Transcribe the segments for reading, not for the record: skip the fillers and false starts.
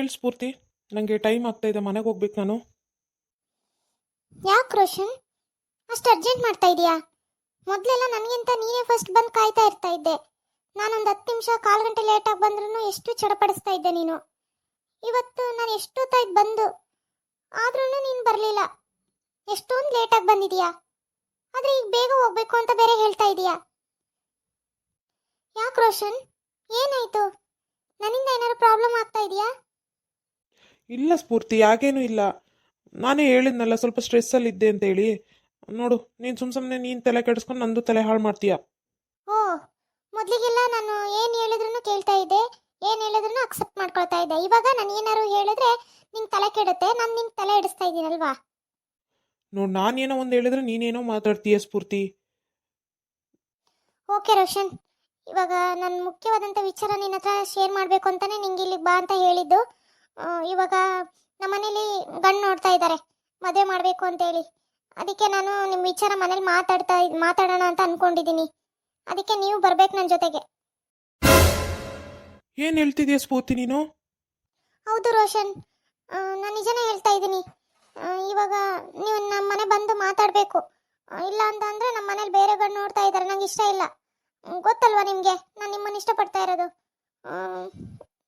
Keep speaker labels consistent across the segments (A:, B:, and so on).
A: ಹೇಳಿ ಸ್ಫೂರ್ತಿ, ನನಗೆ ಟೈಮ್ ಆಗ್ತಾ ಇದೆ, ಮನೆಗೆ ಹೋಗ್ಬೇಕು ನಾನು.
B: ಯಾಕೆ ರೋಷನ್ ಅಷ್ಟು ಅರ್ಜೆಂಟ್ ಮಾಡ್ತಾ ಇದೀಯಾ? ಮೊದಲೆಲ್ಲ ನನಗಿಂತ ನೀನೇ ಫಸ್ಟ್ ಬಂದು ಕಾಯ್ತಾ ಇರ್ತಾ ಇದ್ದೆ. ನಾನೊಂದು 10 ನಿಮಿಷ 1/4 ಗಂಟೆ ಲೇಟಾಗಿ ಬಂದ್ರೂ ಎಷ್ಟು ಚಡಪಡಿಸ್ತಾ ಇದ್ದೆ ನೀನು. ಇವತ್ತು ನಾನು ಎಷ್ಟೊತ್ತಾಯ್ತು ಬಂದು, ಆದ್ರೂ ನೀನು ಬರಲಿಲ್ಲ. ಎಷ್ಟೊಂದು ಲೇಟಾಗಿ ಬಂದಿದೀಯಾ, ಆದರೆ ಈಗ ಬೇಗ ಹೋಗ್ಬೇಕು ಅಂತ ಬೇರೆ ಹೇಳ್ತಾ ಇದೀಯಾ. ಯಾಕೆ ರೋಷನ್, ಏನಾಯ್ತು? ನನ್ನಿಂದ ಏನಾದ್ರು ಪ್ರಾಬ್ಲಮ್ ಆಗ್ತಾ ಇದೆಯಾ?
A: ಇಲ್ಲ ಸ್ಫೂರ್ತಿ, ಯಾಗೇನೂ ಇಲ್ಲ. ನಾನೇ ಹೇಳಿದ್ನಲ್ಲ ಸ್ವಲ್ಪ ಸ್ಟ್ರೆಸ್ಸಲ್ಲಿ ಇದ್ದೆ ಅಂತೇಳಿ. ನೋಡು, ನೀನು ಸುಮ್ಮನೆ ನೀನು ತಲೆ ಕೆಡಿಸ್ಕೊಂಡು ನಂದು ತಲೆ ಹಾಳು ಮಾಡ್ತೀಯ.
B: ಓ, ಮೊದಲಿಗೆಲ್ಲ ನಾನು ಏನು ಹೇಳಿದ್ರು ಕೇಳ್ತಾ ಇದ್ದೆ, ಏನು ಹೇಳಿದ್ರು ಅಕ್ಸೆಪ್ಟ್ ಮಾಡ್ಕೊಳ್ತಾ ಇದ್ದೆ. ಇವಾಗ ನಾನು ಏನಾದ್ರು ಹೇಳಿದ್ರೆ ನಿಂಗೆ ತಲೆ ಕೆಡುತ್ತೆ, ನಾನು ನಿಂಗೆ ತಲೆ ಇಡಿಸ್ತಾ ಇದ್ದೀನಲ್ವಾ?
A: ನೋಡು, ನಾನೇನೋ ಒಂದು ಹೇಳಿದ್ರೆ ನೀನೇನೋ ಮಾತಾಡ್ತೀಯ ಸ್ಫೂರ್ತಿ.
B: ಓಕೆ ರೋಷನ್, ಇವಾಗ ನನ್ನ ಮುಖ್ಯವಾದಂಥ ವಿಚಾರ ನಿನ್ನ ಹತ್ರ ಶೇರ್ ಮಾಡಬೇಕು ಅಂತಾನೆ ನಿಂಗೆ ಇಲ್ಲಿಗೆ ಬಾ ಅಂತ ಹೇಳಿದ್ದು. ಇವಾಗ ನಮ್ಮ ಮನೇಲಿ ಗಂಡು ನೋಡ್ತಾ ಇದ್ದಾರೆ, ಮದುವೆ ಮಾಡಬೇಕು ಅಂತೇಳಿ. ಅದಕ್ಕೆ ನಾನು ನಿಮ್ಮ ವಿಚಾರ ಮನೇಲಿ ಮಾತಾಡೋಣ ಅಂತ ಅನ್ಕೊಂಡಿದ್ದೀನಿ. ಅದಕ್ಕೆ ನೀವು ಬರ್ಬೇಕು ನನ್ನ ಜೊತೆಗೆ.
A: ಏನು ಹೇಳ್ತಿದ್ಯಾ ಸ್ಫೂರ್ತಿ ನೀನು?
B: ಹೌದು ರೋಷನ್, ನಾನು ನಿಜನೇ ಹೇಳ್ತಾ ಇದ್ದೀನಿ. ಇವಾಗ ನೀವು ನಮ್ಮ ಮನೆ ಬಂದು ಮಾತಾಡಬೇಕು. ಇಲ್ಲ ಅಂತ ಅಂದರೆ ನಮ್ಮ ಮನೇಲಿ ಬೇರೆ ಗಂಡು ನೋಡ್ತಾ ಇದ್ದಾರೆ, ನಂಗೆ ಇಷ್ಟ ಇಲ್ಲ. ಗೊತ್ತಲ್ವಾ ನಿಮಗೆ, ನಾನು ನಿಮ್ಮನ್ನು ಇಷ್ಟಪಡ್ತಾ ಇರೋದು.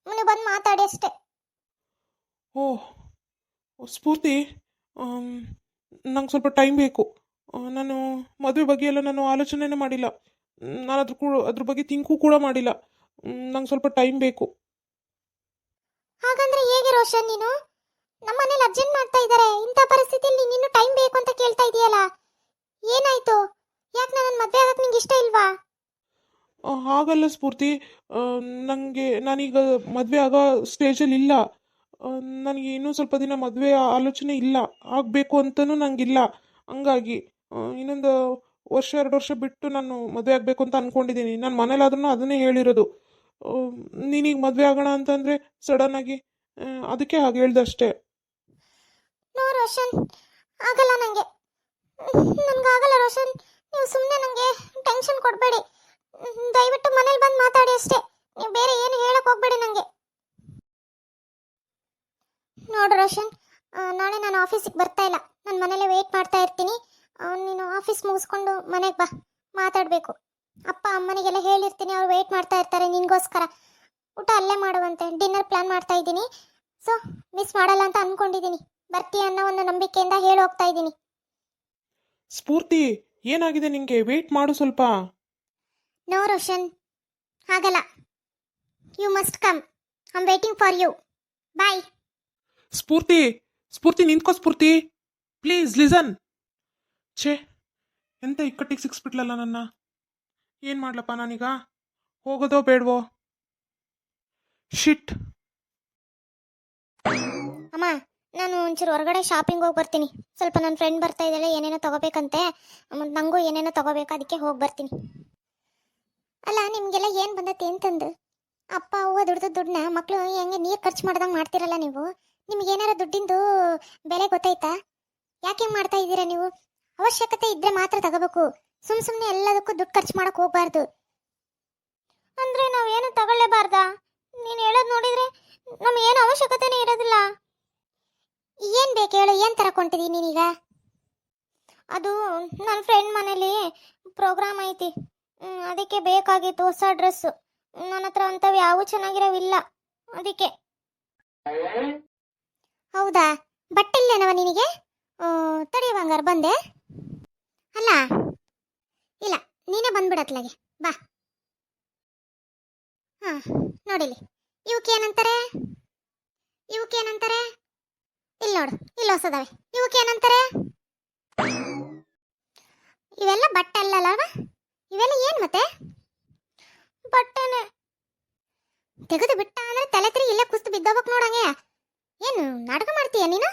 B: ನೀವು ಬಂದು ಮಾತಾಡಿ ಅಷ್ಟೇ.
A: ಓಹ್ ಸ್ಫೂರ್ತಿ, ನಂಗೆ ಸ್ವಲ್ಪ ಟೈಮ್ ಬೇಕು. ನಾನು ಮದುವೆ ಬಗ್ಗೆ ಎಲ್ಲ ನಾನು ಆಲೋಚನೆನೇ ಮಾಡಿಲ್ಲ. ನಾನು ಅದ್ರ ಬಗ್ಗೆ ಥಿಂಕು ಕೂಡ ಮಾಡಿಲ್ಲ. ನಂಗೆ ಸ್ವಲ್ಪ ಟೈಮ್ ಬೇಕು.
B: ಹಾಗಂದ್ರೆ ಹೇಗೆ ರೋಷನ್, ನೀನು ನಮ್ಮ ಮನೇಲಿ ಅರ್ಜೆಂಟ್ ಮಾಡ್ತಾ ಇದ್ದಾರೆ, ಇಂಥ ಪರಿಸ್ಥಿತಿಯಲ್ಲಿ ನೀನು ಟೈಮ್ ಬೇಕು ಅಂತ ಕೇಳ್ತಾ ಇದೆಯಲ್ಲ, ಏನಾಯ್ತು? ಯಾಕೆ ನನ್ನ ಮದುವೆ ಆಗಕ್ಕೆ ನಿಂಗೆ ಇಷ್ಟ ಇಲ್ವಾ?
A: ಹಾಗಲ್ಲ ಸ್ಫೂರ್ತಿ, ನಾನೀಗ ಮದುವೆ ಆಗೋ ಸ್ಟೇಜಲ್ಲಿ ಇಲ್ಲ. ನನಗೆ ಇನ್ನೂ ಸ್ವಲ್ಪ ದಿನ ಮದುವೆ ಆಲೋಚನೆ ಇಲ್ಲ, ಆಗಬೇಕು ಅಂತಲೂ ನನಗಿಲ್ಲ. ಹಂಗಾಗಿ ಇನ್ನೊಂದು 1-2 ವರ್ಷ ಬಿಟ್ಟು ನಾನು ಮದುವೆ ಆಗಬೇಕು ಅಂತ ಅಂದ್ಕೊಂಡಿದ್ದೀನಿ. ನಾನು ಮನೇಲಾದ್ರೂ ಅದನ್ನೇ ಹೇಳಿರೋದು. ನೀನೀಗ ಮದುವೆ ಆಗೋಣ ಅಂತಂದರೆ ಸಡನ್ನಾಗಿ ಅದಕ್ಕೆ ಹಾಗೆ ಹೇಳ್ದೆ ಅಷ್ಟೇ.
B: ನೋ ರೋಷನ್, ಆಗಲ್ಲ ನನಗೆ. ಆಗಲ್ಲ ರೋಷನ್, ನೀವು ಸುಮ್ಮನೆ ನನಗೆ ಟೆನ್ಷನ್ ಕೊಡಬೇಡಿ. ದಯವಿಟ್ಟು ಮನೇಲಿ ಬಂದು ಮಾತಾಡಿ ಅಷ್ಟೇ, ನೀವು ಬೇರೆ ಏನು ಹೇಳಕ್ ಹೋಗ್ಬೇಡಿ ನನಗೆ. ನೋಡು ರೋಷನ್, ನಾಳೆ ನಾನು ಆಫೀಸಿಗೆ ಬರ್ತಾ ಇಲ್ಲ, ನಾನು ಮನೇಲೆ ವೆಯ್ಟ್ ಮಾಡ್ತಾ ಇರ್ತೀನಿ. ನೀನು ಆಫೀಸ್ ಮುಗಿಸ್ಕೊಂಡು ಮನೆಗೆ ಬಾ, ಮಾತಾಡಬೇಕು. ಅಪ್ಪ ಅಮ್ಮನಿಗೆಲ್ಲ ಹೇಳಿರ್ತೀನಿ, ಅವ್ರು ವೆಯ್ಟ್ ಮಾಡ್ತಾ ಇರ್ತಾರೆ ನಿನಗೋಸ್ಕರ. ಊಟ ಅಲ್ಲೇ ಮಾಡುವಂತೆ, ಡಿನ್ನರ್ ಪ್ಲಾನ್ ಮಾಡ್ತಾ ಇದ್ದೀನಿ. ಸೊ ಮಿಸ್ ಮಾಡಲ್ಲ ಅಂತ ಅಂದ್ಕೊಂಡಿದ್ದೀನಿ. ಬರ್ತೀಯ ಅನ್ನೋ ಒಂದು ನಂಬಿಕೆಯಿಂದ ಹೇಳಿ ಹೋಗ್ತಾ ಇದ್ದೀನಿ.
A: ಸ್ಫೂರ್ತಿ, ಏನಾಗಿದೆ ನಿಂಗೆ? ವೆಯ್ಟ್ ಮಾಡು ಸ್ವಲ್ಪ.
B: ನೋ ರೋಷನ್, ಹಾಗಲ್ಲ. You must come, I am waiting for you. Bye.
A: Spoorthi, Spoorthi ನಿಂತ್ಕೋ ಸ್ಫೂರ್ತಿ, ಪ್ಲೀಸ್ ಲಿಸನ್. ಛೇ, ಎಂತ ಇಕ್ಕಟ್ಟಿಗೆ ಸಿಕ್ಸ್ಬಿಟ್ಲಲ್ಲ ನನ್ನ. ಏನು ಮಾಡ್ಲಪ್ಪ ನಾನೀಗ? ಹೋಗೋದೋ ಬೇಡವೋ? ಶಿಟ್.
B: ಅಮ್ಮ, ನಾನು ಒಂಚೂರು ಹೊರಗಡೆ ಶಾಪಿಂಗ್ ಹೋಗಿ ಬರ್ತೀನಿ. ಸ್ವಲ್ಪ ನನ್ನ ಫ್ರೆಂಡ್ ಬರ್ತಾ ಇದ್ದಾಳೆ, ಏನೇನೋ ತಗೋಬೇಕಂತೆ. ನನಗೂ ಏನೇನೋ ತಗೋಬೇಕು, ಅದಕ್ಕೆ ಹೋಗಿ ಬರ್ತೀನಿ. ಅಲ್ಲ, ನಿಮಗೆಲ್ಲ ಏನು ಬಂದತ್ತೆ ಅಂತಂದು? ಅಪ್ಪ ಅವ್ವ ದುಡ್ಡನ್ನ ಮಕ್ಕಳು ಹೆಂಗೆ ನೀರು ಖರ್ಚು ಮಾಡ್ದಂಗೆ ಮಾಡ್ತಿರಲ್ಲ ನೀವು. ನಿಮಗೇನಾರ ದುಡ್ಡಿಂದು ಬೆಲೆ ಗೊತ್ತಾಯ್ತಾ? ಯಾಕೆ ಹಿಂಗೆ ಮಾಡ್ತಾ ಇದ್ದೀರಾ ನೀವು? ಅವಶ್ಯಕತೆ ಇದ್ದರೆ ಮಾತ್ರ ತಗೋಬೇಕು, ಸುಮ್ಮನೆ ಎಲ್ಲದಕ್ಕೂ ದುಡ್ಡು ಖರ್ಚು ಮಾಡೋಕೆ ಹೋಗಬಾರ್ದು. ಅಂದರೆ ನಾವೇನು ತಗೊಳ್ಳೇಬಾರ್ದಾ? ನೀನು ಹೇಳೋದು ನೋಡಿದರೆ ನಮಗೇನು ಅವಶ್ಯಕತೆನೇ ಇರೋದಿಲ್ಲ. ಏನು ಬೇಕು ಹೇಳು, ಏನು ತರಕೊಂಡಿದ್ದೀನಿ ನೀನೀಗ? ಅದು ನನ್ನ ಫ್ರೆಂಡ್ ಮನೇಲಿ ಪ್ರೋಗ್ರಾಮ್ ಐತಿ, ಅದಕ್ಕೆ ಬೇಕಾಗಿತ್ತು ಹೊಸ ಡ್ರೆಸ್ಸು. ನನ್ನ ಹತ್ರ ಅಂಥವು ಯಾವೂ ಚೆನ್ನಾಗಿರೋವಿಲ್ಲ, ಅದಕ್ಕೆ. ಹೌದಾ, ಬಟ್ಟೆ ಇಲ್ಲೇನವ ನಿನಗೆ? ತಡಿಯುವ, ಹಂಗಾರೆ ಬಂದೆ. ಅಲ್ಲ ಇಲ್ಲ, ನೀನೇ ಬಂದ್ಬಿಡತ್ಲಾಗೆ, ಬಾ. ಹಾಂ, ನೋಡಿಲಿ, ಇವಕ್ಕೇನಂತಾರೆ? ಇಲ್ಲಿ ನೋಡು, ಇಲ್ಲಿ ಹೊಸದವೆ. ಇವಕ್ಕೇನಂತಾರೆ? ಇವೆಲ್ಲ ಬಟ್ಟೆ ಅಲ್ಲಲ್ಲವ, ಇವೆಲ್ಲ ಏನು ಮತ್ತೆ? ಬಟ್ಟೆನೆ. ತೆಗೆದು ಬಿಟ್ಟ ಅಂದ್ರೆ ತಲೆ ತಿರುಗಿ ಇಲ್ಲೇ ಕುಸ್ತು ಬಿದ್ದೋಗ್ಬೇಕು ನೋಡಂಗೆ. ಏನು ನಾಟಕ ಮಾಡ್ತೀಯ ನೀನು?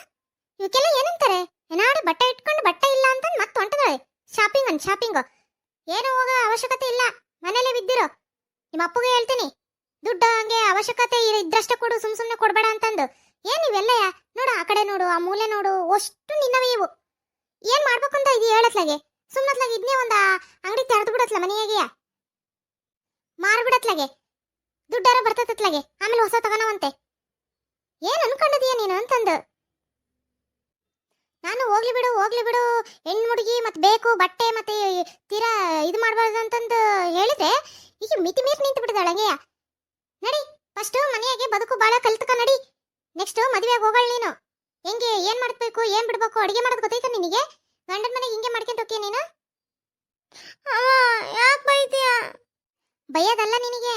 B: ಇವಕ್ಕೆಲ್ಲ ಏನಂತಾರೆ? ಏನಾಡಿ ಬಟ್ಟೆ ಇಟ್ಕೊಂಡು ಬಟ್ಟೆ ಇಲ್ಲ ಅಂತ ಮತ್ತೆ ಹೊಂಟದಳೆ ಶಾಪಿಂಗ್. ಏನು ಹೋಗೋ ಅವಶ್ಯಕತೆ ಇಲ್ಲ, ಮನೇಲೆ ಬಿದ್ದಿರೋ. ನಿಮ್ಮ ಅಪ್ಪಗೆ ಹೇಳ್ತೀನಿ, ದುಡ್ಡು ಹಂಗೆ ಅವಶ್ಯಕತೆ ಇದ್ರಷ್ಟೇ ಕೊಡು, ಸುಮ್ಮನೆ ಕೊಡಬೇಡ ಅಂತಂದು. ಏನು ಇವೆಲ್ಲ? ನೋಡು, ಆ ಕಡೆ ನೋಡು, ಆ ಮೂಲೆ ನೋಡು, ಅಷ್ಟು ನಿನ್ನವೇ ಇವು. ಏನು ಮಾಡ್ಬೇಕು ಅಂತ ಇದು ಹೇಳತ್ಲಾಗೆ? ಸುಮ್ಮತ್ಲಾಗೆ ಇದನ್ನೇ ಒಂದು ಅಂಗಡಿ ತೆರೆದು ಬಿಡತ್ಲ, ಮನೆಯಾಗೆ ಮಾರ್ಬಿಡತ್ಲಾಗೆ. ದುಡ್ಡಾರ ಬರ್ತತ್ಲಾಗೆ, ಆಮೇಲೆ ಹೊಸ ತಗೋಣವಂತೆ. ಏನ್ ಅನ್ಕೊಂಡಿದೀಯ ನೀನು ಅಂತಂದು. ನಾನು ಹೋಗ್ಲಿ ಬಿಡು ಹೆಣ್ಣು ಹುಡುಗಿ ಮತ್ತೆ ಬೇಕು ಬಟ್ಟೆ ಮತ್ತೆ ತೀರಾ ಇದು ಮಾಡಬಾರ್ದು ಅಂತಂದು ಹೇಳಿದ್ರೆ ಈಗ ಮಿತಿ ಮೀರಿ ನಿಂತು ಬಿಟ್ಟಿದ್ದಾಳೆ ಹಂಗೆಯ. ನಡಿ ಫಸ್ಟ್ ಮನೆಯಾಗೆ ಬದುಕು ಬಾಳ ಕಲ್ತ್ಕ ನಡಿ. ನೆಕ್ಸ್ಟ್ ಮದುವೆಗೆ ಹೋಗಳ ನೀನು. ಹೆಂಗೆ ಏನ್ ಮಾಡ್ಬೇಕು ಏನ್ ಬಿಡ್ಬೇಕು ಅಡಿಗೆ ಮಾಡೋದು ಗೊತ್ತೈತ ನಿನಗೆ? ಗಂಡನ ಮನೆಗೆ ಹಿಂಗೆ ಮಾಡ್ಕೊಂತ ಹೋಗ್ತೀಯ ನೀನು? ಯಾಕೆ ಬೈತೀಯ? ಬೈಯೋದಲ್ಲ ನಿನಗೆ,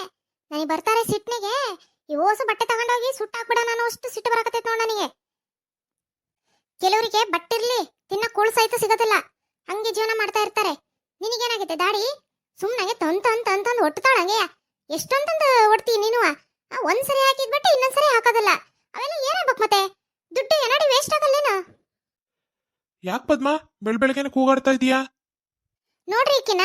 B: ನನಗೆ ಬರ್ತಾರೆ ಸಿಟ್ನಿಗೆ ಈ ಓಸು ಬಟ್ಟೆ ತಗೊಂಡೋಗಿ ಸುಟ್ಟಾಕ್ಬಿಡ ನಾನು, ಅಷ್ಟು ಸಿಟ್ಟು ಬರಕತ್ತೈತೆ ನೋಡ ನನಗೆ. ಕೆಲವರಿಗೆ ಬಟ್ಟಿರ್ಲಿ ತಿನ್ನ ಕೂಳ್ ಸಹಿತ ಸಿಗೋದಿಲ್ಲ, ಹಂಗೆ ಜೀವನ ಮಾಡ್ತಾ ಇರ್ತಾರೆ. ನಿನಗೇನಾಗೈತೆ ದಾಡಿ? ಸುಮ್ಮನೆ ತಂತಂದು ಒಟ್ಟತಾಳ ಹಂಗೆಯ. ಎಷ್ಟೊಂತಂದು ಒಡ್ತೀಯ ನೀನು? ಒಂದ್ಸರಿ ಹಾಕಿದ್ ಬಟ್ಟೆ ಇನ್ನೊಂದ್ಸರಿ ಹಾಕೋದಿಲ್ಲ, ಅವೆಲ್ಲ ಏನಾಗ್ಬೇಕು ಮತ್ತೆ? ದುಡ್ಡು ಏನಾಡಿ ವೇಸ್ಟ್ ಆಗಲ್ಲೇನು?
A: ಯಾಕೆ ಪದ್ಮ ಬೆಳಬೆಳಗ್ಗೆನೆ ಕೂಗಾಡ್ತಾ ಇದೀಯಾ?
B: ನೋಡ್ರಿ ಈಕಿನ,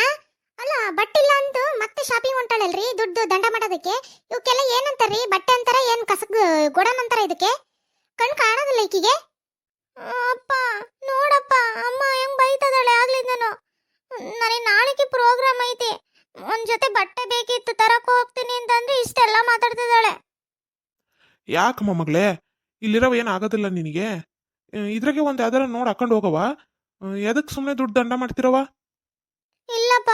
B: ಅಲ್ಲ ಬಟ್ಟಿಲ್ಲ ಅಂತ ಮತ್ತೆ ಶಾಪಿಂಗ್ ಹೊಂಟಾಳಲ್ರಿ ದುಡ್ಡು ದಂಡ ಮಾಡೋದಕ್ಕೆ. ಇವಕ್ಕೆಲ್ಲ ಏನಂತಾರ್ರಿ? ಬಟ್ಟೆ ಅಂತಾರ ಏನ್ ಕಸಗ್ ಗೋಡನ್ ಅಂತಾರ ಇದಕ್ಕೆ? ಕಣ್ ಕಾಣೋದಿಲ್ಲ ಈಕಿಗೆ. ಅಪ್ಪ ನೋಡಪ್ಪ ಅಮ್ಮ ಹೆಂಗ್ ಬೈತದಾಳೆ ಆಗ್ಲಿಂದನು. ನನಗೆ ನಾಳೆಗೆ ಪ್ರೋಗ್ರಾಮ್ ಐತಿ, ಒಂದ್ ಜೊತೆ ಬಟ್ಟೆ ಬೇಕಿತ್ತು ತರಕ್ ಹೋಗ್ತೀನಿ ಅಂತಂದ್ರೆ ಇಷ್ಟೆಲ್ಲ ಮಾತಾಡ್ತಿದ್ದಾಳೆ.
A: ಯಾಕಮ್ಮ ಮಗಳೇ, ಇಲ್ಲಿರೋ ಏನು ಆಗೋದಿಲ್ಲ ನಿನಗೆ? ಇದ್ರಾಗೆ ಒಂದು ಯಾವ್ದಾರ ನೋಡಿ ಹಾಕೊಂಡು ಹೋಗವ. ಎದಕ್ಕೆ ಸುಮ್ಮನೆ ದುಡ್ಡು ದಂಡ ಮಾಡ್ತಿರವ?
B: ಇಲ್ಲಪ್ಪ,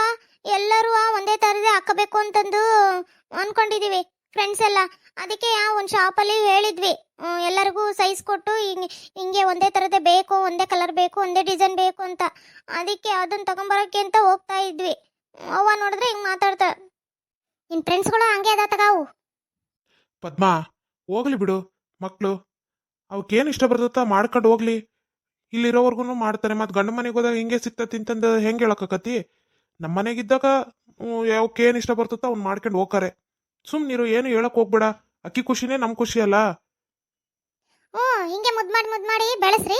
B: ಎಲ್ಲರೂ ಒಂದೇ ತರದೇ ಹಾಕಬೇಕು ಅಂತಂದು ಅನ್ಕೊಂಡಿದೀವಿ ಫ್ರೆಂಡ್ಸ್ ಎಲ್ಲ. ಅದಕ್ಕೆ ಒಂದು ಶಾಪಲ್ಲಿ ಹೇಳಿದ್ವಿ ಎಲ್ಲರಿಗೂ ಸೈಜ್ ಕೊಟ್ಟು ಹಿಂಗೆ ಒಂದೇ ತರದೇ ಬೇಕು, ಒಂದೇ ಕಲರ್ ಬೇಕು, ಒಂದೇ ಡಿಸೈನ್ ಬೇಕು ಅಂತ. ಅದಕ್ಕೆ ಅದನ್ನ ತಗೊಂಬರಕ್ಕೆ ಅಂತ ಹೋಗ್ತಾ ಇದ್ವಿ. ಅವ್ವ ನೋಡಿದ್ರೆ ಹಿಂಗ್ ಮಾತಾಡ್ತಾಳೆ. ನಿನ್ ಫ್ರೆಂಡ್ಸ್ಗಳು ಹಂಗೆ ಅದ ತಗಾವು.
A: ಪದ್ಮ ಹೋಗ್ಲಿ ಬಿಡು, ಮಕ್ಕಳು ಅವಕ್ಕೇನು ಇಷ್ಟ ಬರ್ತತ್ತ ಮಾಡ್ಕೊಂಡು ಹೋಗ್ಲಿ. ಇಲ್ಲಿರೋವರ್ಗು ಮಾಡ್ತಾರೆ, ಮತ್ತು ಗಂಡ ಮನೆಗೆ ಹೋದಾಗ ಹಿಂಗೆ ಸಿಗ್ತತಿ ಅಂತಂದು ಹೆಂಗೆ ಹೇಳಕತ್ತಿ? ನಮ್ಮ ಮನೆಗಿದ್ದಾಗ ಅವಕ್ಕೇನು ಇಷ್ಟ ಬರ್ತತ್ತ ಅವ್ನು ಮಾಡ್ಕೊಂಡು ಹೋಗ್ತಾರೆ. ಸುಮ್ಮನಿರು, ಏನು ಹೇಳಕ್ ಹೋಗ್ಬೇಡ. ಅಕ್ಕಿ ಖುಷಿನೇ ನಮ್ಮ ಖುಷಿ ಅಲ್ಲ.
B: ಹಿಂಗೆ ಮುದ್ ಮಾಡಿ ಬೆಳೆಸ್ರಿ.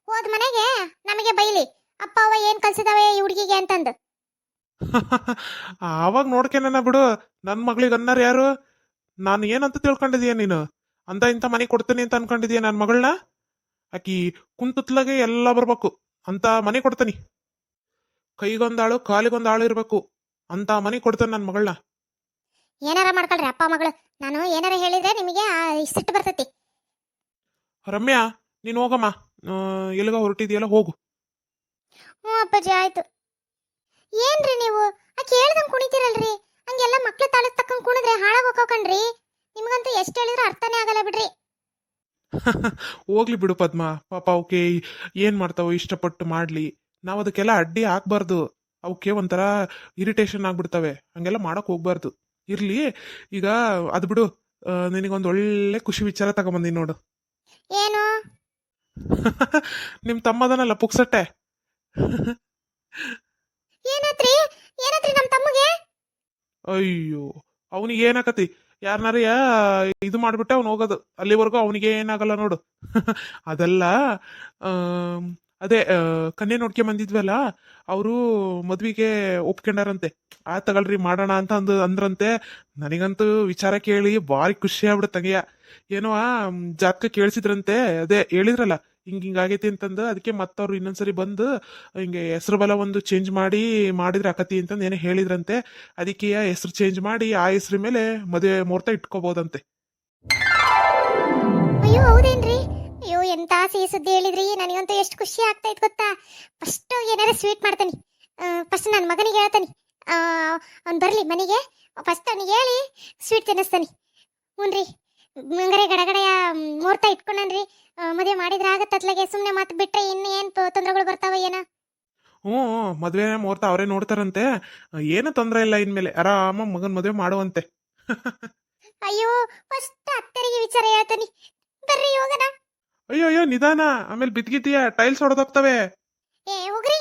B: ಹೋದ್ ಮನೆಗೆ ನಮಗೆ ಬೈಲಿ, ಅಪ್ಪ ಅವ್ವ ಏನ್ ಕಲ್ಸಿದಾವೆ ಈ ಹುಡುಗಿಗೆ ಅಂತಂದು.
A: ಆವಾಗ ನೋಡ್ಕೇನ ಬಿಡು. ನನ್ನ ಮಗಳಿಗೆ ಅನ್ನಾರ ಯಾರು? ನಾನು ಏನಂತ ತಿಳ್ಕೊಂಡಿದೀಯ ನೀನು? ಅಂತ ಇಂಥ ಮನೆ ಕೊಡ್ತೀನಿ ಅಂತ ಅನ್ಕೊಂಡಿದೀಯ ನನ್ನ ಮಗಳನ್ನ? ಆಕಿ ಕುಂತತ್ಲಾಗೆ ಎಲ್ಲ ಬರ್ಬೇಕು ಅಂತ ಮನೆ ಕೊಡ್ತೀನಿ. ಕೈಗೊಂದಾಳು ಕಾಲಿಗೊಂದಾಳು ಇರ್ಬೇಕು ಅಂತ ಮನೆ ಕೊಡ್ತಾನೆ ನನ್ನ ಮಗಳನ್ನ.
B: ಏನಾರ ಮಾಡ್ಕೊಳ್ರಿ ಅಪ್ಪ ಮಗಳು, ನಾನು ಏನಾರ ಹೇಳಿದ್ರೆ ನಿಮಗೆ ಸಿಟ್ಟು ಬರ್ತೈತಿ.
A: ರಮ್ಯಾ, ನೀನು ಹೋಗಮ್ಮ, ಎಲ್ಗ ಹೊರಟಿದೆಯಲ್ಲ ಹೋಗು.
B: ಅಪ್ಪಾಜಿ ಆಯ್ತು. ಏನ್ರಿ ನೀವು ಆಕೆ ಹೇಳ್ದಂಗೆ ಕುಣಿತೀರಲ್ರಿ? ಹಂಗೆಲ್ಲ ಮಕ್ಳು ತಾಳಕ್ ತಕ್ಕಂಗ್ ಕುಣಿದ್ರೆ ಹಾಳಾಗ್ ಹೋಗ್ಕಣ್ರಿ. ನಿಮ್ಗಂತೂ ಎಷ್ಟು ಹೇಳಿದ್ರು ಅರ್ಥನೇ ಆಗಲ್ಲ ಬಿಡ್ರಿ.
A: ಹೋಗ್ಲಿ ಬಿಡು ಪದ್ಮ, ಪಾಪ ಅವಕ್ಕೆ ಏನ್ ಮಾಡ್ತಾವ ಇಷ್ಟಪಟ್ಟು ಮಾಡ್ಲಿ. ನಾವು ಅದಕ್ಕೆಲ್ಲ ಅಡ್ಡಿ ಹಾಕ್ಬಾರ್ದು. ಅವಕ್ಕೆ ಒಂಥರ ಇರಿಟೇಷನ್ ಆಗ್ಬಿಡ್ತವೆ, ಹಂಗೆಲ್ಲ ಮಾಡಕ್ ಹೋಗ್ಬಾರ್ದು. ಇರ್ಲಿ, ಈಗ ಅದು ಬಿಡು. ನಿನಗೊಂದು ಒಳ್ಳೆ ಖುಷಿ ವಿಚಾರ ತಗೊಂಬಂದಿ ನೋಡು.
B: ಏನು?
A: ನಿಮ್ ತಮ್ಮದನಲ್ಲ ಪುಕ್ಸಟ್ಟೆ.
B: ಏನತ್ರಿ ನಮ್ ತಮ್ಮಗೆ?
A: ಅಯ್ಯೋ, ಅವನಿಗೆ ಏನಾಕತಿ? ಯಾರನಾರ ಇದು ಮಾಡ್ಬಿಟ್ಟೆ ಅವ್ನು ಹೋಗೋದು. ಅಲ್ಲಿವರೆಗೂ ಅವನಿಗೆ ಏನಾಗಲ್ಲ ನೋಡು. ಅದೆಲ್ಲ ಅದೇ ಕನ್ಯೆ ನೋಡ್ಕೆ ಬಂದಿದ್ವಲ್ಲ, ಅವರು ಮದ್ವಿಗೆ ಒಪ್ಕೊಂಡಾರಂತೆ. ತಗೊಳ್ರಿ ಮಾಡೋಣ ಅಂತ ಅಂದ್ರಂತೆ. ನನಗಂತೂ ವಿಚಾರ ಕೇಳಿ ಭಾರಿ ಖುಷಿ ಆಗ್ಬಿಡುತ್ತಂಗೆಯ. ಏನೋ ಜಾತಕ ಕೇಳಿಸಿದ್ರಂತೆ, ಅದೇ ಹೇಳಿದ್ರಲ್ಲ ಹಿಂಗಾಗೈತಿ ಅಂತಂದು. ಅದಕ್ಕೆ ಮತ್ತವ್ರು ಇನ್ನೊಂದ್ಸರಿ ಬಂದು ಹಿಂಗೆ ಹೆಸರು ಬಲ ಒಂದು ಚೇಂಜ್ ಮಾಡಿದ್ರೆ ಆಕತಿ ಅಂತಂದು ಏನೋ ಹೇಳಿದ್ರಂತೆ. ಅದಕ್ಕೆ ಹೆಸರು ಚೇಂಜ್ ಮಾಡಿ ಆ ಹೆಸರು ಮೇಲೆ ಮದುವೆ ಮುಹೂರ್ತ ಇಟ್ಕೋಬಹುದಂತೆ.
B: ಅಯ್ಯೋ ಹೌದೇನ್ರಿ? ಅಯ್ಯೋ ಎಂತ ಸಿಹಿ ಸುದ್ದಿ ಹೇಳಿದ್ರಿ. ನನಗಂತೂ ಎಷ್ಟು ಖುಷಿ ಆಗ್ತಾ ಇತ್ತು ಗೊತ್ತಾ. ಫಸ್ಟ್ ಏನಾರ ಸ್ವೀಟ್ ಮಾಡ್ತಾನೆ, ಫಸ್ಟ್ ನನ್ನ ಮಗನಿಗೆ ಹೇಳ್ತಾನೆ. ಅವ್ನು ಬರ್ಲಿ ಮನೆಗೆ, ಫಸ್ಟ್ ಅವನಿಗೆ ಹೇಳಿ ಸ್ವೀಟ್ ತಿನ್ನಿಸ್ತಾನೆ. ಹ್ಞೂನ್ರಿ, ಹಂಗಾರೆ ಗಡಗಡೆಯ ಮುಹೂರ್ತ ಇಟ್ಕೊಂಡನ್ರಿ. ಮದುವೆ ಮಾಡಿದ್ರೆ ಆಗತ್ತತ್ಲಾಗೆ, ಸುಮ್ಮನೆ ಮಾತು ಬಿಟ್ರೆ ಇನ್ನು ಏನು ತೊಂದರೆಗಳು ಬರ್ತಾವ ಏನ?
A: ಮದುವೆ ಮುಹೂರ್ತ ಅವರೇ ನೋಡ್ತಾರಂತೆ. ಏನು ತೊಂದರೆ ಇಲ್ಲ, ಇನ್ಮೇಲೆ ಆರಾಮ ಮಗನ್ ಮದುವೆ ಮಾಡುವಂತೆ.
B: ಅಯ್ಯೋ, ಫಸ್ಟ್ ಅತ್ತರಿಗೆ ವಿಚಾರ ಹೇಳ್ತಾನೆ. ಬರ್ರಿ ಹೋಗಣ.
A: ಅಯ್ಯೋ ನಿಧಾನ, ಆಮೇಲೆ ಬಿದ್ಗಿತೀಯ, ಟೈಲ್ಸ್ ಹೊಡೆದೋಗ್ತವೆ.
B: ಹೋಗ್ರಿ.